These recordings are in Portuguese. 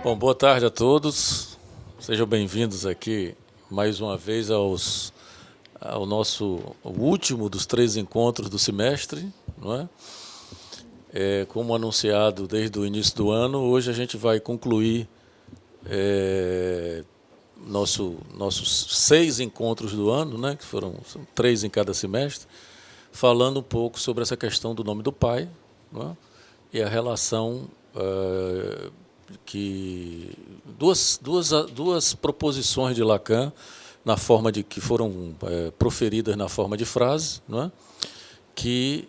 Bom, boa tarde a todos. Sejam bem-vindos aqui mais uma vez ao nosso último dos 3 encontros do semestre, não é? Como anunciado desde o início do ano, hoje a gente vai concluir nossos 6 encontros do ano, né? Que são 3 em cada semestre, falando um pouco sobre essa questão do nome do Pai, não é? E a relação que duas proposições de Lacan na forma de que foram proferidas na forma de frase, não é? Que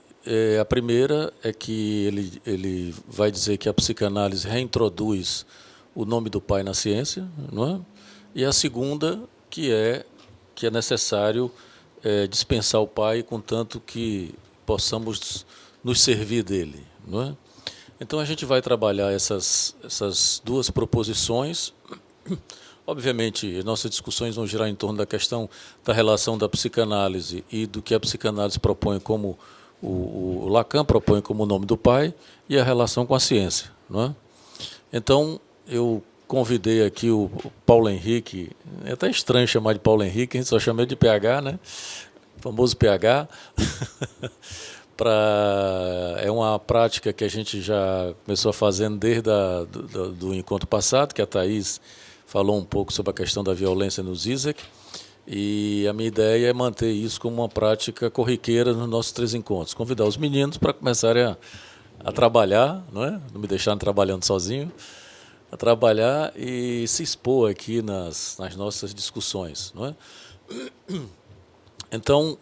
a primeira é que ele vai dizer que a psicanálise reintroduz o nome do Pai na ciência, não é? E a segunda que é necessário dispensar o Pai, contanto que possamos nos servir dele, não é? Então, a gente vai trabalhar essas duas proposições. Obviamente, nossas discussões vão girar em torno da questão da relação da psicanálise e do que a psicanálise propõe como o Lacan propõe como o nome do Pai e a relação com a ciência, não é? Então, eu convidei aqui o Paulo Henrique, é até estranho chamar de Paulo Henrique, a gente só chama ele de PH, né? O famoso PH. É uma prática que a gente já começou a fazendo desde do encontro passado, que a Thaís falou um pouco sobre a questão da violência no Zizek, e a minha ideia é manter isso como uma prática corriqueira nos nossos 3 encontros. Convidar os meninos para começarem a trabalhar, não é? Não me deixarem trabalhando sozinho, a trabalhar e se expor aqui nas nossas discussões, não é? Então,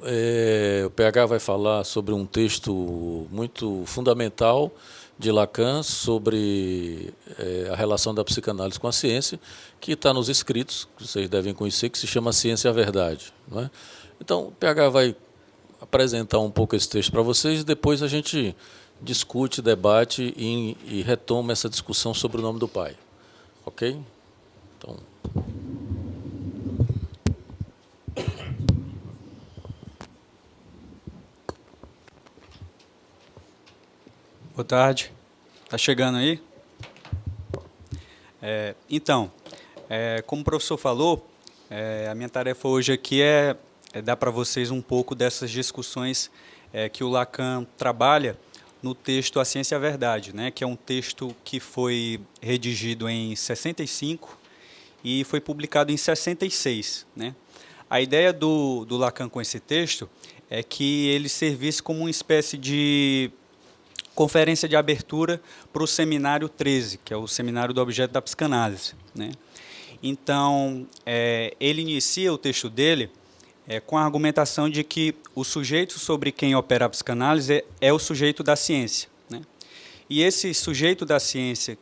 o PH vai falar sobre um texto muito fundamental de Lacan sobre a relação da psicanálise com a ciência, que está nos escritos, que vocês devem conhecer, que se chama Ciência e a Verdade, não é? Então, o PH vai apresentar um pouco esse texto para vocês e depois a gente discute, debate e retoma essa discussão sobre o nome do Pai. Ok? Então... Boa tarde. Está chegando aí? Então, como o professor falou, a minha tarefa hoje aqui é dar para vocês um pouco dessas discussões que o Lacan trabalha no texto A Ciência e a Verdade, né, que é um texto que foi redigido em 65 e foi publicado em 66. Né? A ideia do Lacan com esse texto é que ele servisse como uma espécie de conferência de abertura para o seminário 13, que é o seminário do objeto da psicanálise, né? Então, ele inicia o texto dele com a argumentação de que o sujeito sobre quem opera a psicanálise é o sujeito da ciência, né? E esse sujeito da ciência,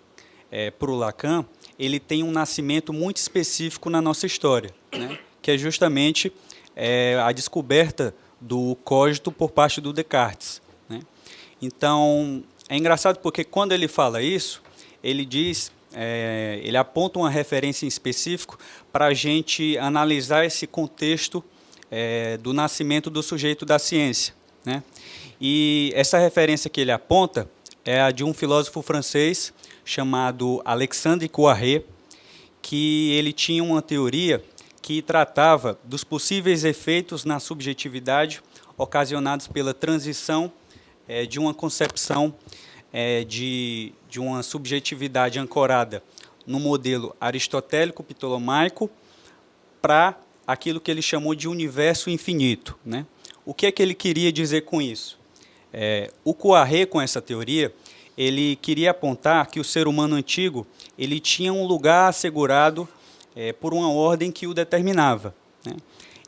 para o Lacan, ele tem um nascimento muito específico na nossa história, né? Que é justamente a descoberta do cogito por parte do Descartes. Então, é engraçado porque quando ele fala isso, ele diz, ele aponta uma referência em específico para a gente analisar esse contexto do nascimento do sujeito da ciência, né? E essa referência que ele aponta é a de um filósofo francês chamado Alexandre Coiré, que ele tinha uma teoria que tratava dos possíveis efeitos na subjetividade ocasionados pela transição de uma concepção de uma subjetividade ancorada no modelo aristotélico-ptolomaico para aquilo que ele chamou de universo infinito, né? O que é que ele queria dizer com isso? O Coiré, com essa teoria, ele queria apontar que o ser humano antigo ele tinha um lugar assegurado por uma ordem que o determinava, né?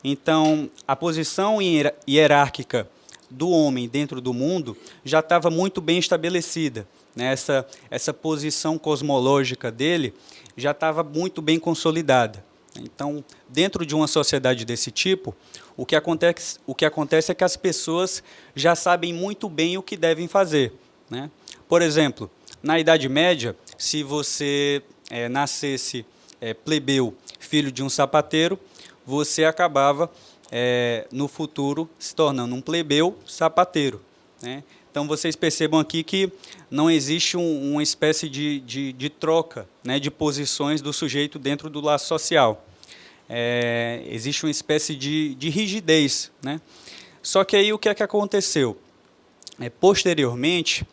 Então, a posição hierárquica do homem dentro do mundo já estava muito bem estabelecida, né? Essa posição cosmológica dele já estava muito bem consolidada. Então, dentro de uma sociedade desse tipo, o que acontece é que as pessoas já sabem muito bem o que devem fazer, né? Por exemplo, na Idade Média, se você nascesse plebeu, filho de um sapateiro, você acabava no futuro se tornando um plebeu sapateiro, né? Então, vocês percebam aqui que não existe uma espécie de troca, né, de posições do sujeito dentro do laço social. Existe uma espécie de rigidez, né? Só que aí o que é que aconteceu? Posteriormente,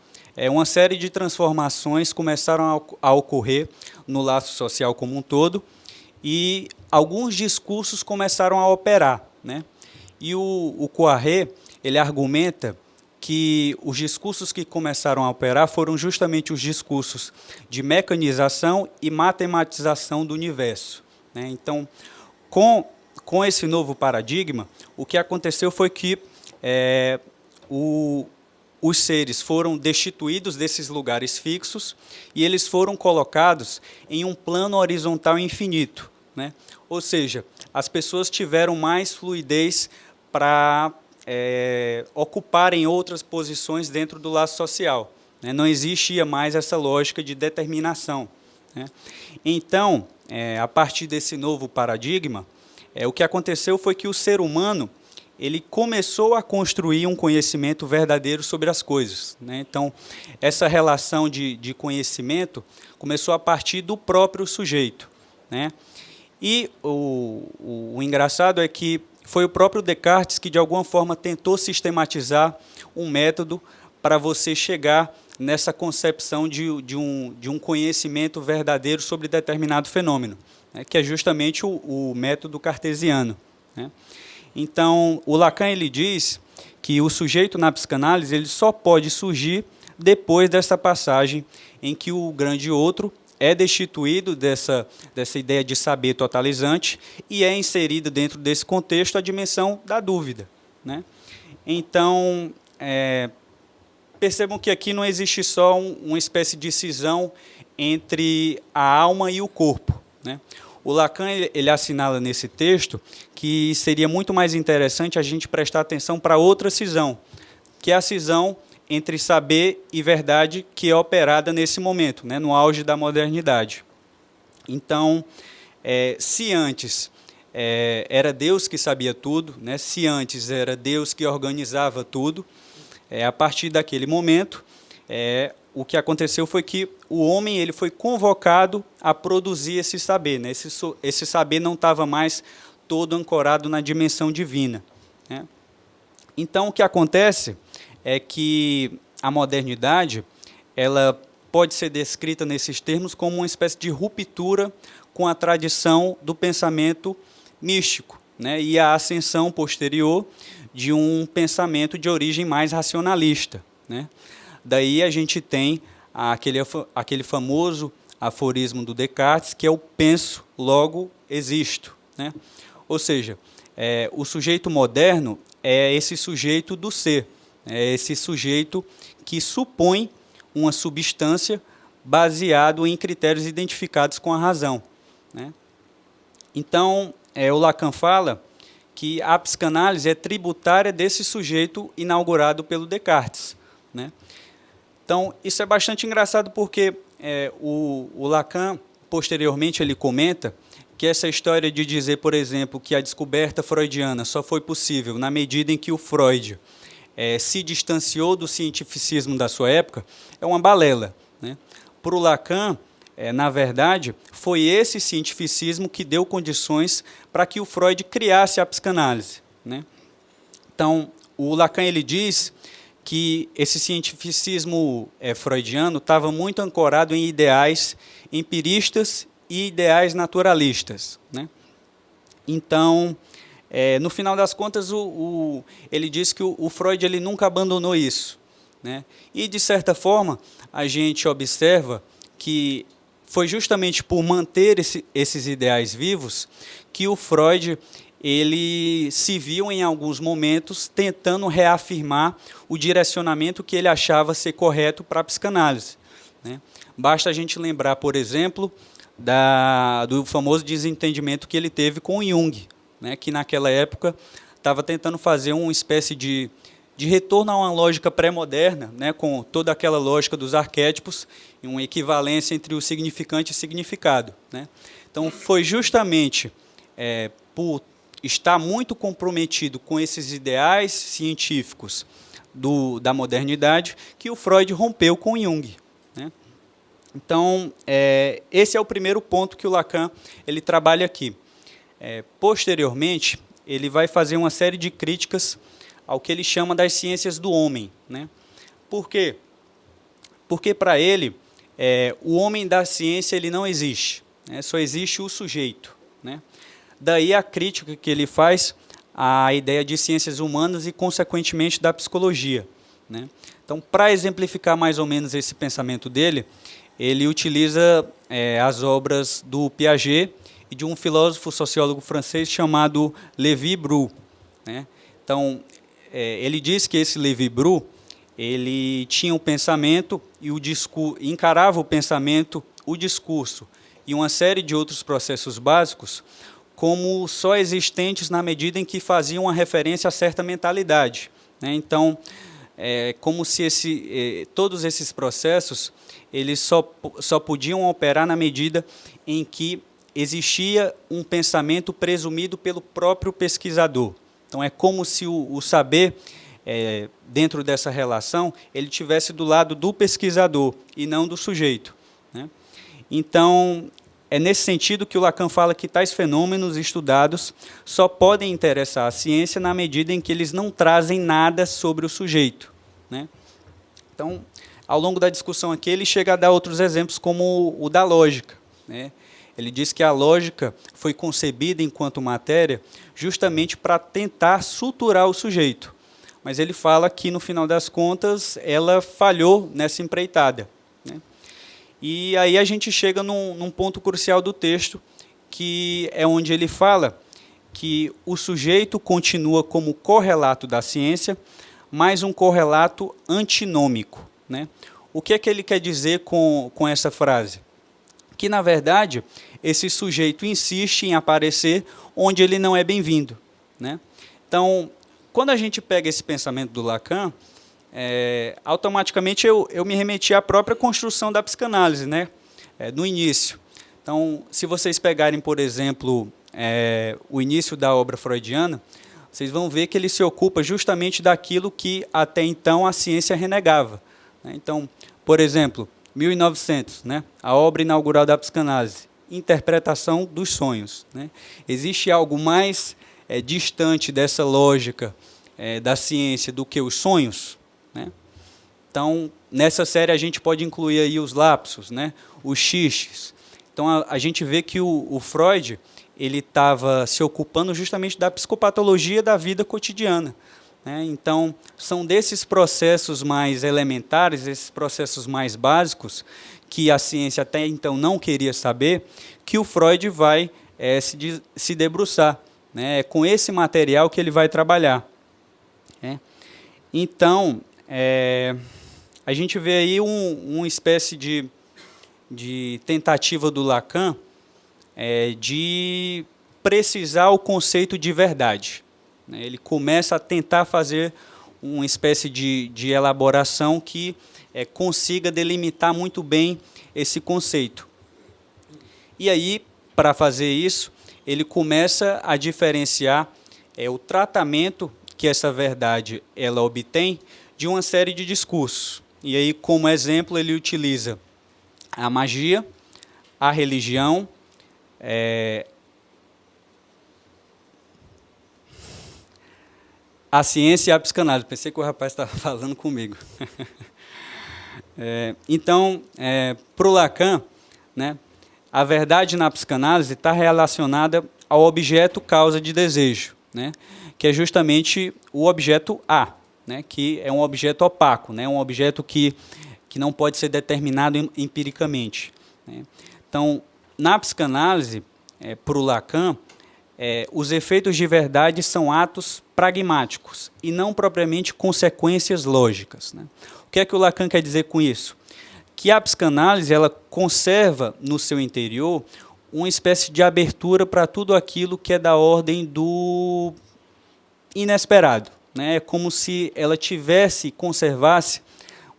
uma série de transformações começaram a ocorrer no laço social como um todo e alguns discursos começaram a operar, né? E o Coiré, ele argumenta que os discursos que começaram a operar foram justamente os discursos de mecanização e matematização do universo, né? Então, com esse novo paradigma, o que aconteceu foi que os seres foram destituídos desses lugares fixos e eles foram colocados em um plano horizontal infinito, né? Ou seja, as pessoas tiveram mais fluidez para ocuparem outras posições dentro do laço social, né? Não existia mais essa lógica de determinação, né? Então, a partir desse novo paradigma, o que aconteceu foi que o ser humano ele começou a construir um conhecimento verdadeiro sobre as coisas, né? Então, essa relação de conhecimento começou a partir do próprio sujeito, né? E o engraçado é que foi o próprio Descartes que, de alguma forma, tentou sistematizar um método para você chegar nessa concepção de um conhecimento verdadeiro sobre determinado fenômeno, né, que é justamente o método cartesiano, né? Então, o Lacan ele diz que o sujeito na psicanálise ele só pode surgir depois dessa passagem em que o grande outro é destituído dessa ideia de saber totalizante e é inserida dentro desse contexto a dimensão da dúvida, né? Então, percebam que aqui não existe só uma espécie de cisão entre a alma e o corpo, né? O Lacan ele assinala nesse texto que seria muito mais interessante a gente prestar atenção para outra cisão, que é a cisão entre saber e verdade que é operada nesse momento, né, no auge da modernidade. Então, se antes era Deus que sabia tudo, né, se antes era Deus que organizava tudo, a partir daquele momento, o que aconteceu foi que o homem ele foi convocado a produzir esse saber, né? Esse saber não estava mais todo ancorado na dimensão divina, né? Então, o que acontece é que a modernidade ela pode ser descrita nesses termos como uma espécie de ruptura com a tradição do pensamento místico, né? E a ascensão posterior de um pensamento de origem mais racionalista, né? Daí a gente tem aquele famoso aforismo do Descartes, que é o penso, logo existo, né? Ou seja, o sujeito moderno é esse sujeito do ser, é esse sujeito que supõe uma substância baseado em critérios identificados com a razão, né? Então, o Lacan fala que a psicanálise é tributária desse sujeito inaugurado pelo Descartes, né? Então, isso é bastante engraçado porque o Lacan, posteriormente, ele comenta que essa história de dizer, por exemplo, que a descoberta freudiana só foi possível na medida em que o Freud se distanciou do cientificismo da sua época, é uma balela, né? Para o Lacan, na verdade, foi esse cientificismo que deu condições para que o Freud criasse a psicanálise, né? Então, o Lacan ele diz que esse cientificismo freudiano estava muito ancorado em ideais empiristas e ideais naturalistas, né? Então, no final das contas, ele diz que o Freud ele nunca abandonou isso, né? E, de certa forma, a gente observa que foi justamente por manter esses ideais vivos que o Freud ele se viu em alguns momentos tentando reafirmar o direcionamento que ele achava ser correto para a psicanálise, né? Basta a gente lembrar, por exemplo, do famoso desentendimento que ele teve com o Jung, né, que naquela época estava tentando fazer uma espécie de retorno a uma lógica pré-moderna, né, com toda aquela lógica dos arquétipos e uma equivalência entre o significante e significado, né? Então, foi justamente por estar muito comprometido com esses ideais científicos da modernidade que o Freud rompeu com Jung, né? Então, esse é o primeiro ponto que o Lacan ele trabalha aqui. Posteriormente, ele vai fazer uma série de críticas ao que ele chama das ciências do homem, né? Por quê? Porque, para ele, o homem da ciência ele não existe, né? Só existe o sujeito, né? Daí a crítica que ele faz à ideia de ciências humanas e, consequentemente, da psicologia, né? Então, para exemplificar mais ou menos esse pensamento dele, ele utiliza as obras do Piaget e de um filósofo sociólogo francês chamado Lévi-Brou, né? Então, ele diz que esse Lévi-Brou ele tinha um pensamento e encarava o pensamento, o discurso e uma série de outros processos básicos como só existentes na medida em que faziam uma referência a certa mentalidade, né? Então, como se todos esses processos eles só podiam operar na medida em que existia um pensamento presumido pelo próprio pesquisador. Então, é como se o saber, dentro dessa relação, ele estivesse do lado do pesquisador e não do sujeito, né? Então, é nesse sentido que o Lacan fala que tais fenômenos estudados só podem interessar a ciência na medida em que eles não trazem nada sobre o sujeito, né? Então, ao longo da discussão aqui, ele chega a dar outros exemplos, como o da lógica, né? Ele diz que a lógica foi concebida enquanto matéria justamente para tentar suturar o sujeito. Mas ele fala que, no final das contas, ela falhou nessa empreitada, né? E aí a gente chega num ponto crucial do texto, que é onde ele fala que o sujeito continua como correlato da ciência, mas um correlato antinômico, né? O que é que ele quer dizer com essa frase? Que, na verdade, esse sujeito insiste em aparecer onde ele não é bem-vindo, né? Então, quando a gente pega esse pensamento do Lacan, automaticamente eu me remeti à própria construção da psicanálise, né? No início. Então, se vocês pegarem, por exemplo, o início da obra freudiana, vocês vão ver que ele se ocupa justamente daquilo que até então a ciência renegava, né? Então, por exemplo, 1900, né? A obra inaugural da psicanálise, interpretação dos sonhos, né? Existe algo mais distante dessa lógica da ciência do que os sonhos, né? Então, nessa série a gente pode incluir aí os lapsos, né? Os xistes. Então, a gente vê que o Freud ele estava se ocupando justamente da psicopatologia da vida cotidiana, né? Então, são desses processos mais elementares, esses processos mais básicos, que a ciência até então não queria saber, que o Freud vai se debruçar, né? É com esse material que ele vai trabalhar, né? Então, a gente vê aí uma espécie de tentativa do Lacan de precisar o conceito de verdade, né? Ele começa a tentar fazer uma espécie de elaboração que consiga delimitar muito bem esse conceito. E aí, para fazer isso, ele começa a diferenciar o tratamento que essa verdade ela obtém de uma série de discursos. E aí, como exemplo, ele utiliza a magia, a religião, a ciência e a psicanálise. Pensei que o rapaz estava falando comigo. Então, para o Lacan, né, a verdade na psicanálise está relacionada ao objeto causa de desejo, né, que é justamente o objeto A, né, que é um objeto opaco, né, um objeto que não pode ser determinado empiricamente, né. Então, na psicanálise, para o Lacan, os efeitos de verdade são atos pragmáticos e não propriamente consequências lógicas, né. O que é que o Lacan quer dizer com isso? Que a psicanálise ela conserva no seu interior uma espécie de abertura para tudo aquilo que é da ordem do inesperado, né? É como se ela conservasse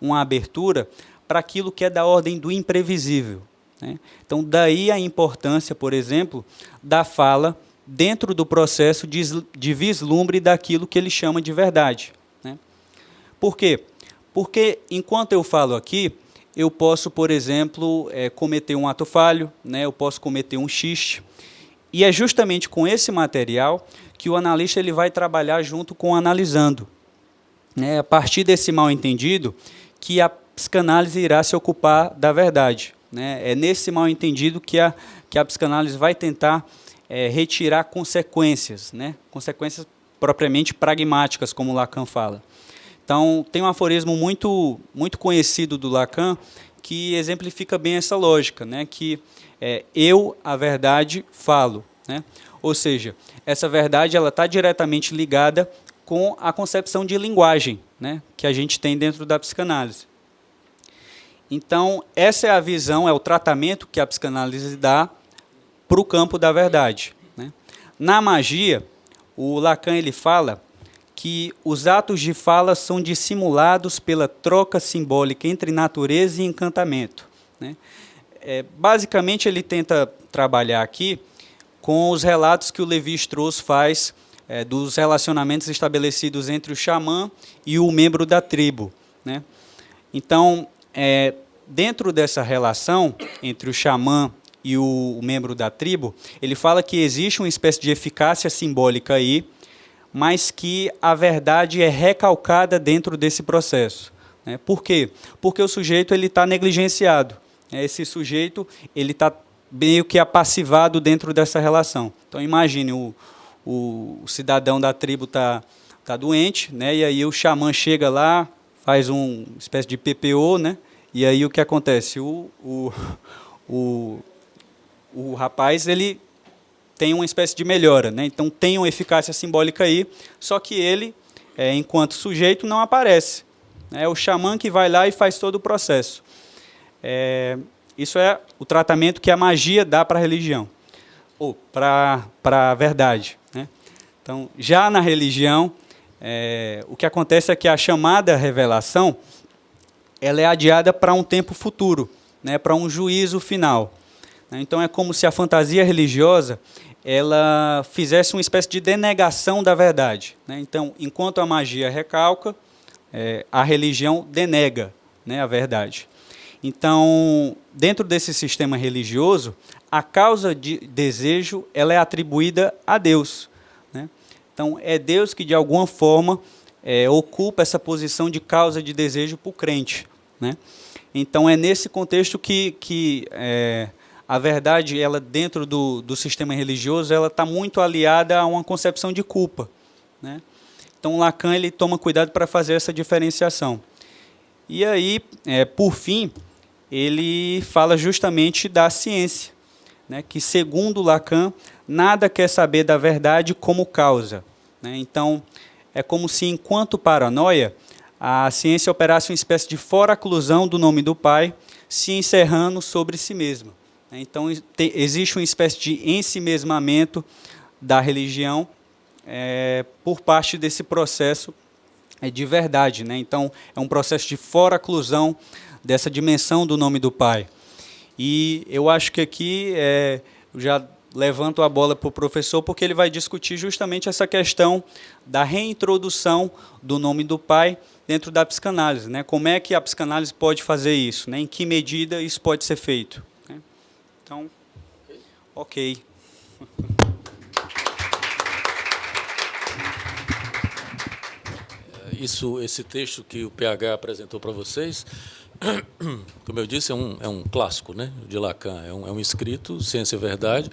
uma abertura para aquilo que é da ordem do imprevisível, né? Então, daí a importância, por exemplo, da fala dentro do processo de vislumbre daquilo que ele chama de verdade, né? Por quê? Porque, enquanto eu falo aqui, eu posso, por exemplo, cometer um ato falho, né? Eu posso cometer um xiste, e é justamente com esse material que o analista ele vai trabalhar junto com o analisando. É a partir desse mal-entendido que a psicanálise irá se ocupar da verdade. Né? É nesse mal-entendido que a psicanálise vai tentar retirar consequências, né? Consequências propriamente pragmáticas, como Lacan fala. Então, tem um aforismo muito conhecido do Lacan que exemplifica bem essa lógica, né? Que eu, a verdade, falo. Né? Ou seja, essa verdade está diretamente ligada com a concepção de linguagem, né? Que a gente tem dentro da psicanálise. Então, essa é a visão, é o tratamento que a psicanálise dá para o campo da verdade. Né? Na magia, o Lacan ele fala que os atos de fala são dissimulados pela troca simbólica entre natureza e encantamento. Né? Basicamente, ele tenta trabalhar aqui com os relatos que o Lévi-Strauss faz dos relacionamentos estabelecidos entre o xamã e o membro da tribo. Né? Então, dentro dessa relação entre o xamã e o membro da tribo, ele fala que existe uma espécie de eficácia simbólica aí, mas que a verdade é recalcada dentro desse processo. Né? Por quê? Porque o sujeito está negligenciado. Esse sujeito está meio que apassivado dentro dessa relação. Então, imagine, o cidadão da tribo está doente, né? E aí o xamã chega lá, faz uma espécie de PPO, né? E aí o que acontece? O rapaz ele tem uma espécie de melhora, né? Então tem uma eficácia simbólica aí, só que ele, enquanto sujeito, não aparece. É o xamã que vai lá e faz todo o processo. Isso é o tratamento que a magia dá para a religião, ou para a verdade. Né? Então, já na religião, o que acontece é que a chamada revelação ela é adiada para um tempo futuro, né? Para um juízo final. Então, é como se a fantasia religiosa ela fizesse uma espécie de denegação da verdade. Né? Então, enquanto a magia recalca, a religião denega, né, a verdade. Então, dentro desse sistema religioso, a causa de desejo ela é atribuída a Deus. Né? Então, é Deus que, de alguma forma, ocupa essa posição de causa de desejo para o crente. Né? Então, é nesse contexto que a verdade, ela, dentro do sistema religioso, ela está muito aliada a uma concepção de culpa. Né? Então, Lacan ele toma cuidado para fazer essa diferenciação. E aí, por fim, ele fala justamente da ciência, né, que, segundo Lacan, nada quer saber da verdade como causa. Né? Então, é como se, enquanto paranoia, a ciência operasse uma espécie de foraclusão do nome do Pai, se encerrando sobre si mesma. Então, existe uma espécie de ensimesmamento da religião por parte desse processo de verdade. Né? Então, é um processo de foraclusão dessa dimensão do nome do Pai. E eu acho que aqui eu já levanto a bola para o professor, porque ele vai discutir justamente essa questão da reintrodução do nome do Pai dentro da psicanálise. Né? Como é que a psicanálise pode fazer isso? Né? Em que medida isso pode ser feito? Né? Então, ok. Esse texto que o PH apresentou para vocês, como eu disse, é um clássico, né, de Lacan. É um escrito, Ciência e Verdade,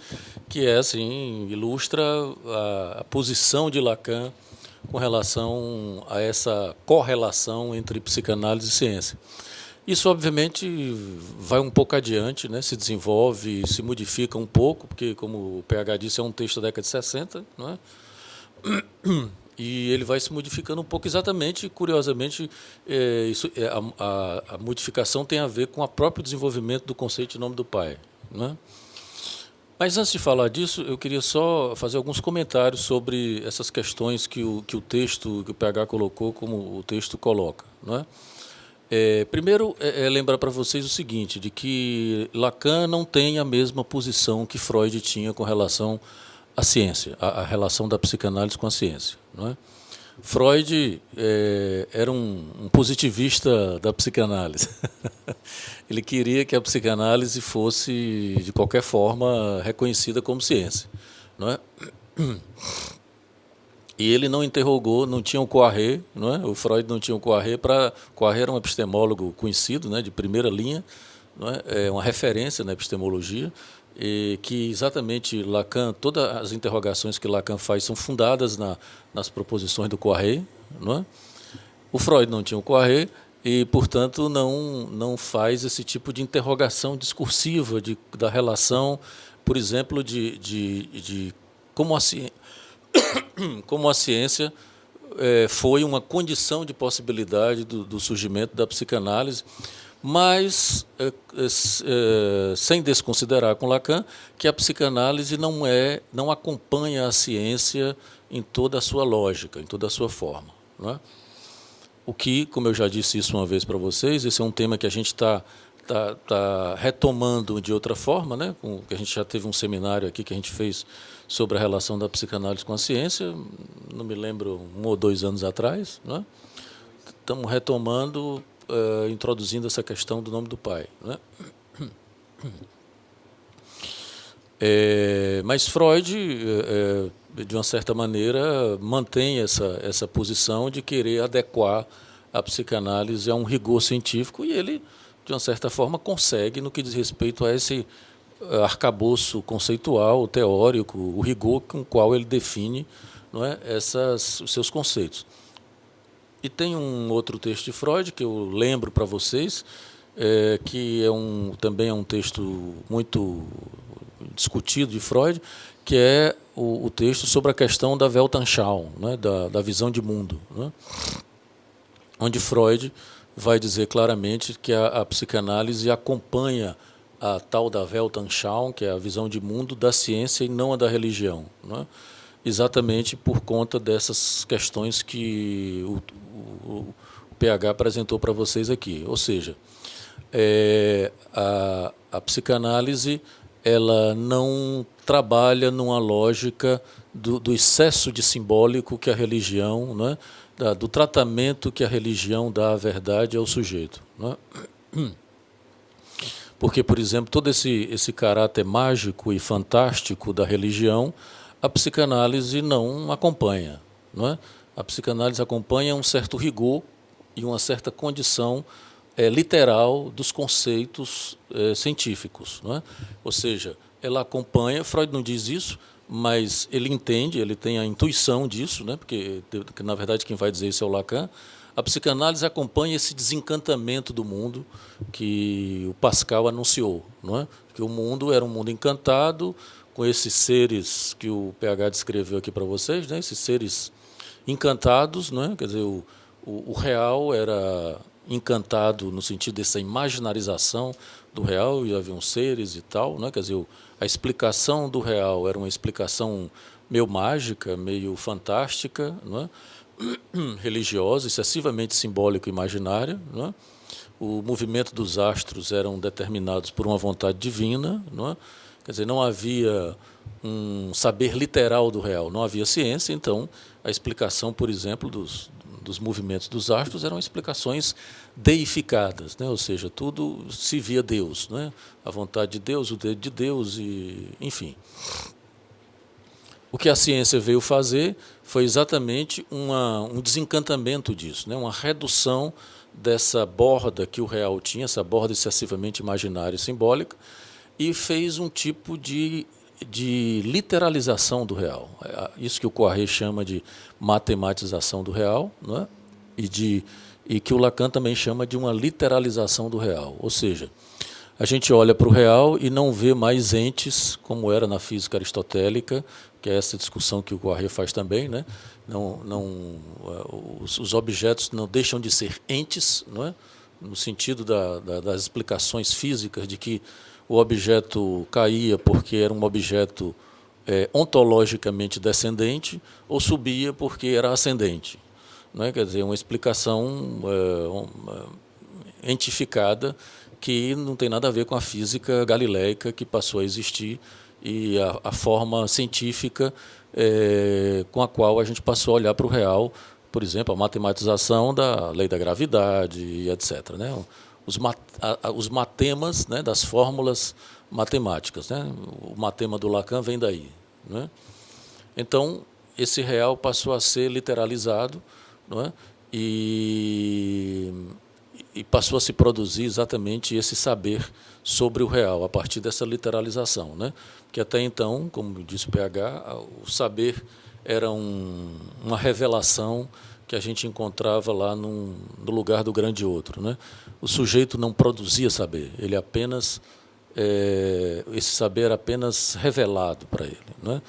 que assim, ilustra a posição de Lacan com relação a essa correlação entre psicanálise e ciência. Isso, obviamente, vai um pouco adiante, né, se desenvolve, se modifica um pouco, porque, como o PH disse, é um texto da década de 60, não é? E ele vai se modificando um pouco exatamente, curiosamente, a modificação tem a ver com o próprio desenvolvimento do conceito de nome do Pai. Né? Mas, antes de falar disso, eu queria só fazer alguns comentários sobre essas questões que o texto, que o PH colocou, como o texto coloca. Não é? Primeiro, lembrar para vocês o seguinte, de que Lacan não tem a mesma posição que Freud tinha com relação à ciência, a relação da psicanálise com a ciência. Não é? Freud era um positivista da psicanálise. Ele queria que a psicanálise fosse, de qualquer forma, reconhecida como ciência, não é? E ele não interrogou, não tinha o Poiré, não é? O Freud não tinha o Poiré. Poiré era um epistemólogo conhecido, né, de primeira linha, não é uma referência na epistemologia, e que exatamente Lacan, todas as interrogações que Lacan faz são fundadas nas proposições do Poiré, não é? O Freud não tinha o Poiré e, portanto, não faz esse tipo de interrogação discursiva da relação, por exemplo, de como a ciência foi uma condição de possibilidade do surgimento da psicanálise, mas sem desconsiderar com Lacan que a psicanálise não acompanha a ciência em toda a sua lógica, em toda a sua forma, não é? O que, como eu já disse isso uma vez para vocês, esse é um tema que a gente está retomando de outra forma, né? Que a gente já teve um seminário aqui que a gente fez sobre a relação da psicanálise com a ciência, não me lembro, 1 ou 2 anos atrás, né? Estamos retomando, introduzindo essa questão do nome do pai, né? Mas Freud, de uma certa maneira, mantém essa posição de querer adequar a psicanálise a um rigor científico, e ele, de uma certa forma, consegue no que diz respeito a esse arcabouço conceitual, teórico, o rigor com o qual ele define, não é, os seus conceitos. E tem um outro texto de Freud que eu lembro para vocês, que também é um texto muito discutido de Freud, que é o texto sobre a questão da Weltanschauung, né, da visão de mundo, né, onde Freud vai dizer claramente que a psicanálise acompanha a tal da Weltanschauung, que é a visão de mundo da ciência e não a da religião, né, exatamente por conta dessas questões que o PH apresentou para vocês aqui. Ou seja, a psicanálise ela não trabalha numa lógica do excesso de simbólico que a religião, né, do tratamento que a religião dá à verdade ao sujeito, né? Porque, por exemplo, todo esse caráter mágico e fantástico da religião, a psicanálise não acompanha, não é? A psicanálise acompanha um certo rigor e uma certa condição literal dos conceitos científicos, não é? Ou seja, ela acompanha, Freud não diz isso, mas ele entende, ele tem a intuição disso, né? Porque, na verdade, quem vai dizer isso é o Lacan. A psicanálise acompanha esse desencantamento do mundo que o Pascal anunciou, não é? Que o mundo era um mundo encantado, com esses seres que o PH descreveu aqui para vocês, né? Esses seres encantados, não é? Quer dizer, o real era encantado no sentido dessa imaginarização do real, e havia seres e tal, né? Quer dizer, a explicação do real era uma explicação meio mágica, meio fantástica, não é? Religiosa, excessivamente simbólica e imaginária, não é? O movimento dos astros eram determinados por uma vontade divina, não é? Quer dizer, não havia um saber literal do real, não havia ciência, então a explicação, por exemplo, dos movimentos dos astros eram explicações deificadas, né? Ou seja, tudo se via Deus, né? A vontade de Deus, o dedo de Deus, e, enfim. O que a ciência veio fazer foi exatamente um desencantamento disso, né? Uma redução dessa borda que o real tinha, essa borda excessivamente imaginária e simbólica, e fez um tipo de literalização do real. Isso que o Poiré chama de matematização do real, não é? E que o Lacan também chama de uma literalização do real. Ou seja, a gente olha para o real e não vê mais entes, como era na física aristotélica, que é essa discussão que o Poiré faz também, né? Os objetos não deixam de ser entes, não é? No sentido das explicações físicas de que o objeto caía porque era um objeto ontologicamente descendente, ou subia porque era ascendente, não é? Quer dizer, uma explicação entificada que não tem nada a ver com a física galileica que passou a existir e a forma científica com a qual a gente passou a olhar para o real por exemplo, a matematização da lei da gravidade e etc., né? Os matemas, né, das fórmulas matemáticas, né? O matema do Lacan vem daí, né? Então, esse real passou a ser literalizado, não é? E passou a se produzir exatamente esse saber sobre o real, a partir dessa literalização, né? Que até então, como disse o PH, o saber era uma revelação que a gente encontrava lá no lugar do grande outro, né? O sujeito não produzia saber, ele apenas esse saber era apenas revelado para ele, né?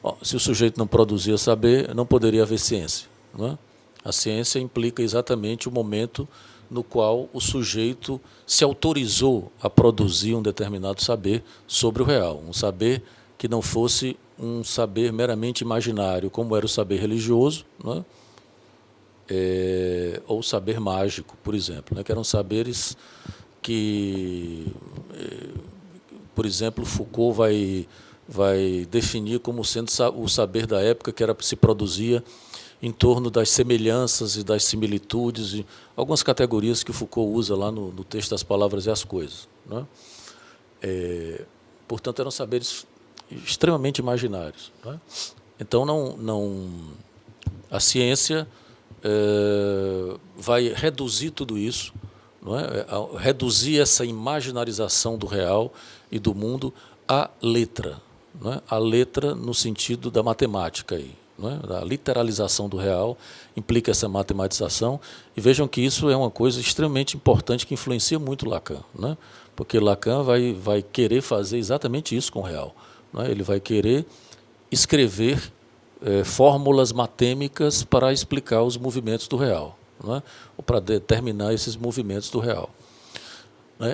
Bom, se o sujeito não produzia saber, não poderia haver ciência, né? A ciência implica exatamente o momento no qual o sujeito se autorizou a produzir um determinado saber sobre o real, um saber que não fosse um saber meramente imaginário, como era o saber religioso, né? Ou o saber mágico, por exemplo, né? Que eram saberes que, por exemplo, Foucault vai definir como sendo o saber da época, que se produzia em torno das semelhanças e das similitudes, e algumas categorias que Foucault usa lá no texto das Palavras e as Coisas, né? Portanto, eram saberes extremamente imaginários, né? Então, a ciência vai reduzir tudo isso, não é? Reduzir essa imaginarização do real e do mundo à letra, não é? A letra no sentido da matemática aí. Não é? A literalização do real implica essa matematização, e vejam que isso é uma coisa extremamente importante que influencia muito Lacan, né? Porque Lacan vai querer fazer exatamente isso com o real, não é? Ele vai querer escrever fórmulas matêmicas para explicar os movimentos do real, não é? Ou para determinar esses movimentos do real.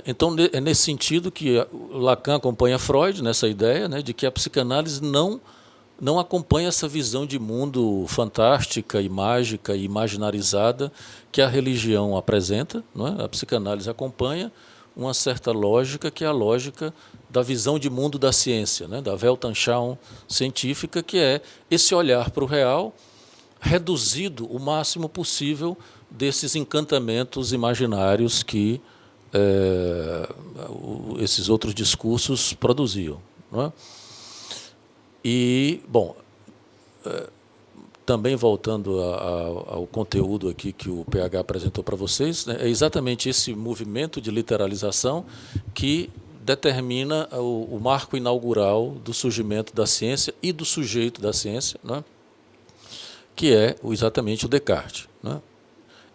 Então, é nesse sentido que Lacan acompanha Freud, nessa ideia, né, de que a psicanálise não acompanha essa visão de mundo fantástica e mágica e imaginarizada que a religião apresenta, não é? A psicanálise acompanha uma certa lógica, que é a lógica da visão de mundo da ciência, né? Da Weltanschauung científica, que é esse olhar para o real reduzido o máximo possível desses encantamentos imaginários que esses outros discursos produziam, não é? E, bom, também voltando ao conteúdo aqui que o PH apresentou para vocês, né, é exatamente esse movimento de literalização que determina o marco inaugural do surgimento da ciência e do sujeito da ciência, né, que é exatamente o Descartes, né?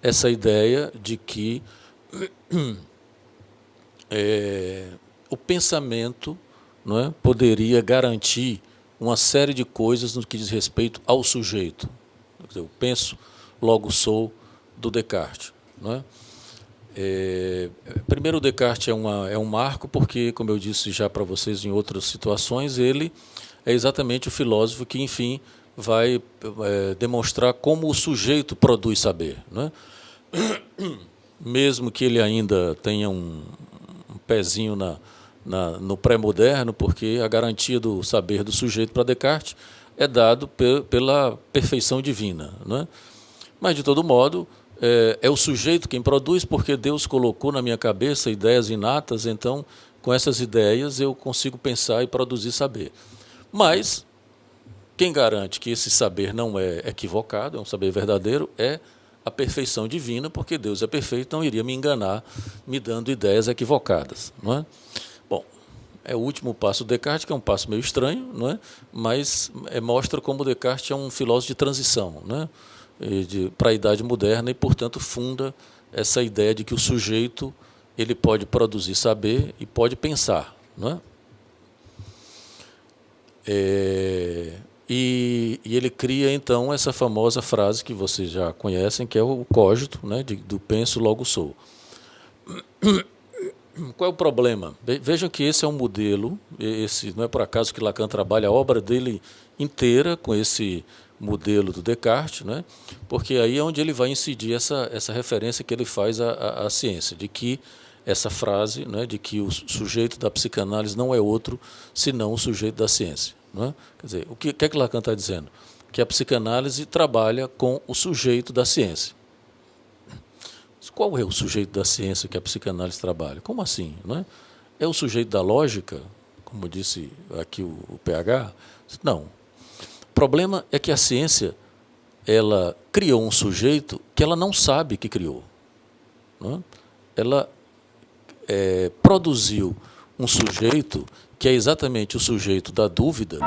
Essa ideia de que o pensamento, não é, poderia garantir uma série de coisas no que diz respeito ao sujeito. Quer dizer, eu penso, logo sou, do Descartes, não é? Primeiro, o Descartes é um marco porque, como eu disse já para vocês em outras situações, ele é exatamente o filósofo que, enfim, vai demonstrar como o sujeito produz saber, não é? Mesmo que ele ainda tenha um pezinho no pré-moderno, porque a garantia do saber do sujeito para Descartes é dado pela perfeição divina, não é? Mas, de todo modo, é o sujeito quem produz, porque Deus colocou na minha cabeça ideias inatas, então, com essas ideias, eu consigo pensar e produzir saber. Mas quem garante que esse saber não é equivocado, é um saber verdadeiro, é a perfeição divina, porque Deus é perfeito, não iria me enganar me dando ideias equivocadas, não é? Bom, é o último passo do Descartes, que é um passo meio estranho, não é? Mas mostra como Descartes é um filósofo de transição, né? Para a idade moderna, e, portanto, funda essa ideia de que o sujeito ele pode produzir saber e pode pensar, não é? E ele cria, então, essa famosa frase que vocês já conhecem, que é o cogito, né, do penso, logo sou. Qual é o problema? Vejam que esse é um modelo, não é por acaso que Lacan trabalha a obra dele inteira com esse modelo do Descartes, né, porque aí é onde ele vai incidir essa referência que ele faz à ciência, de que essa frase, né, de que o sujeito da psicanálise não é outro senão o sujeito da ciência. Não é? Quer dizer, o que é que Lacan está dizendo? que a psicanálise trabalha com o sujeito da ciência. Qual é o sujeito da ciência que a psicanálise trabalha? Como assim? Não é? É o sujeito da lógica, como disse aqui o PH? Não. O problema é que a ciência ela criou um sujeito que ela não sabe que criou. Não é? Ela produziu um sujeito que é exatamente o sujeito da dúvida,